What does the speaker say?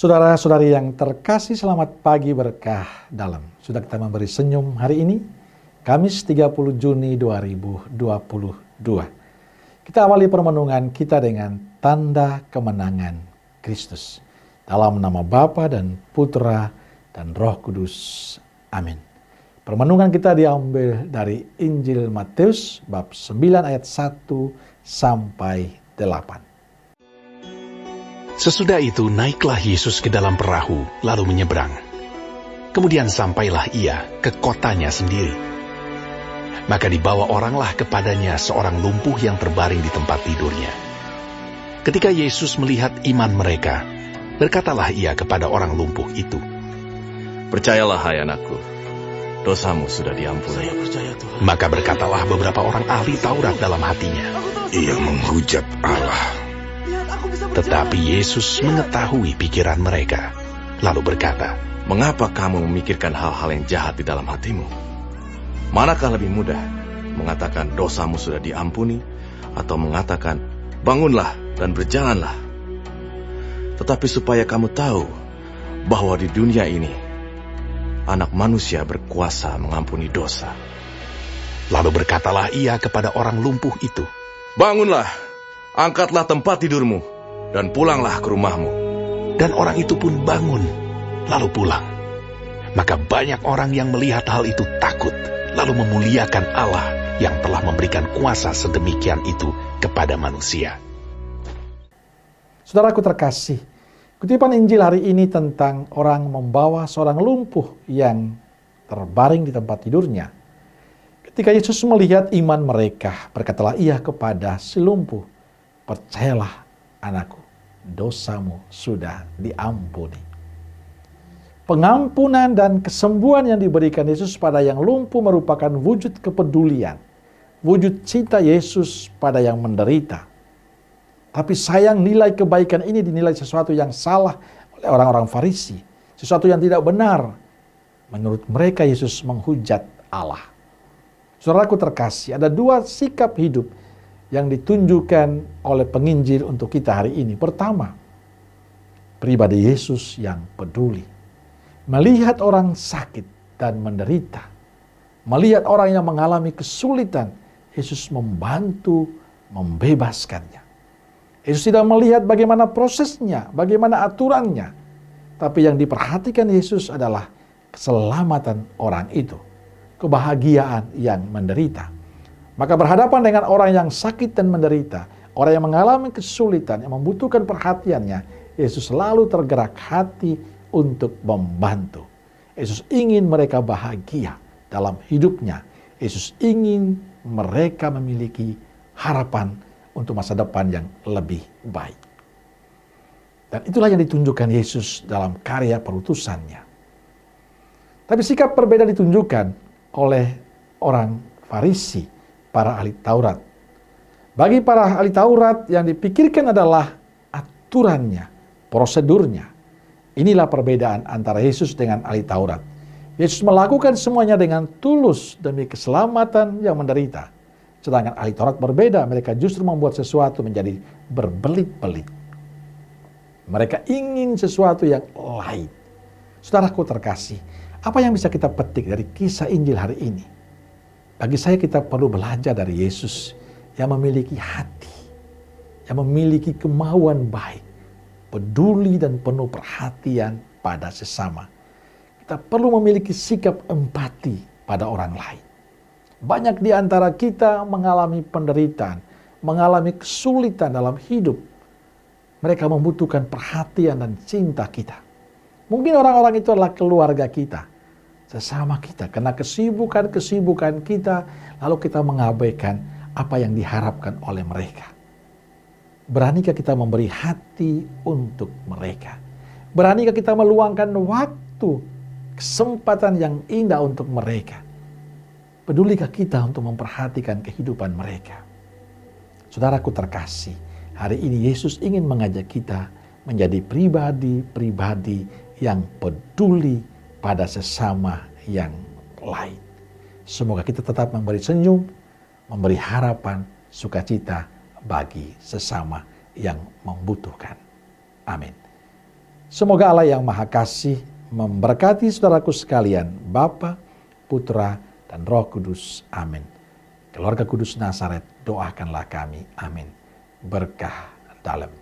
Saudara-saudari yang terkasih, selamat pagi berkah dalam. Sudah kita memberi senyum hari ini, Kamis 30 Juni 2022. Kita awali permenungan kita dengan tanda kemenangan Kristus. Dalam nama Bapa dan Putra dan Roh Kudus. Amin. Permenungan kita diambil dari Injil Matius bab 9 ayat 1 sampai 8. Sesudah itu naiklah Yesus ke dalam perahu, lalu menyeberang. Kemudian sampailah ia ke kotanya sendiri. Maka dibawa oranglah kepadanya seorang lumpuh yang terbaring di tempat tidurnya. Ketika Yesus melihat iman mereka, berkatalah ia kepada orang lumpuh itu, "Percayalah, hai anakku, dosamu sudah diampuni." Saya percaya, Tuhan. Maka berkatalah beberapa orang ahli Taurat dalam hatinya, "Ia menghujat Allah." Tetapi Yesus mengetahui pikiran mereka, lalu berkata, "Mengapa kamu memikirkan hal-hal yang jahat di dalam hatimu? Manakah lebih mudah, mengatakan dosamu sudah diampuni, atau mengatakan, bangunlah dan berjalanlah? Tetapi supaya kamu tahu bahwa di dunia ini, Anak Manusia berkuasa mengampuni dosa." Lalu berkatalah ia kepada orang lumpuh itu, "Bangunlah, angkatlah tempat tidurmu, dan pulanglah ke rumahmu." Dan orang itu pun bangun, lalu pulang. Maka banyak orang yang melihat hal itu takut, lalu memuliakan Allah yang telah memberikan kuasa sedemikian itu kepada manusia. Saudaraku terkasih, kutipan Injil hari ini tentang orang membawa seorang lumpuh yang terbaring di tempat tidurnya. Ketika Yesus melihat iman mereka, berkatalah ia kepada si lumpuh, "Percayalah, anakku, dosamu sudah diampuni." Pengampunan dan kesembuhan yang diberikan Yesus pada yang lumpuh merupakan wujud kepedulian, wujud cinta Yesus pada yang menderita. Tapi sayang, nilai kebaikan ini dinilai sesuatu yang salah oleh orang-orang Farisi, sesuatu yang tidak benar. Menurut mereka Yesus menghujat Allah. Saudaraku terkasih, ada dua sikap hidup yang ditunjukkan oleh penginjil untuk kita hari ini. Pertama, pribadi Yesus yang peduli. Melihat orang sakit dan menderita. Melihat orang yang mengalami kesulitan, Yesus membantu membebaskannya. Yesus tidak melihat bagaimana prosesnya, bagaimana aturannya. Tapi yang diperhatikan Yesus adalah keselamatan orang itu. Kebahagiaan yang menderita. Maka berhadapan dengan orang yang sakit dan menderita, orang yang mengalami kesulitan, yang membutuhkan perhatiannya, Yesus selalu tergerak hati untuk membantu. Yesus ingin mereka bahagia dalam hidupnya. Yesus ingin mereka memiliki harapan untuk masa depan yang lebih baik. Dan itulah yang ditunjukkan Yesus dalam karya perutusannya. Tapi sikap berbeda ditunjukkan oleh orang Farisi, para ahli Taurat. Bagi para ahli Taurat yang dipikirkan adalah aturannya, prosedurnya. Inilah perbedaan antara Yesus dengan ahli Taurat. Yesus melakukan semuanya dengan tulus demi keselamatan yang menderita. Sedangkan ahli Taurat berbeda, mereka justru membuat sesuatu menjadi berbelit-belit. Mereka ingin sesuatu yang lain. Saudaraku terkasih, apa yang bisa kita petik dari kisah Injil hari ini? Bagi saya kita perlu belajar dari Yesus yang memiliki hati, yang memiliki kemauan baik, peduli dan penuh perhatian pada sesama. Kita perlu memiliki sikap empati pada orang lain. Banyak di antara kita mengalami penderitaan, mengalami kesulitan dalam hidup. Mereka membutuhkan perhatian dan cinta kita. Mungkin orang-orang itu adalah keluarga kita, sesama kita, karena kesibukan-kesibukan kita, lalu kita mengabaikan apa yang diharapkan oleh mereka. Beranikah kita memberi hati untuk mereka? Beranikah kita meluangkan waktu, kesempatan yang indah untuk mereka? Pedulikah kita untuk memperhatikan kehidupan mereka? Saudaraku terkasih, hari ini Yesus ingin mengajak kita menjadi pribadi-pribadi yang peduli pada sesama yang lain. Semoga kita tetap memberi senyum, memberi harapan, sukacita bagi sesama yang membutuhkan. Amin. Semoga Allah yang Maha Kasih memberkati saudaraku sekalian, Bapa, Putra, dan Roh Kudus. Amin. Keluarga Kudus Nazaret, doakanlah kami. Amin. Berkah dalam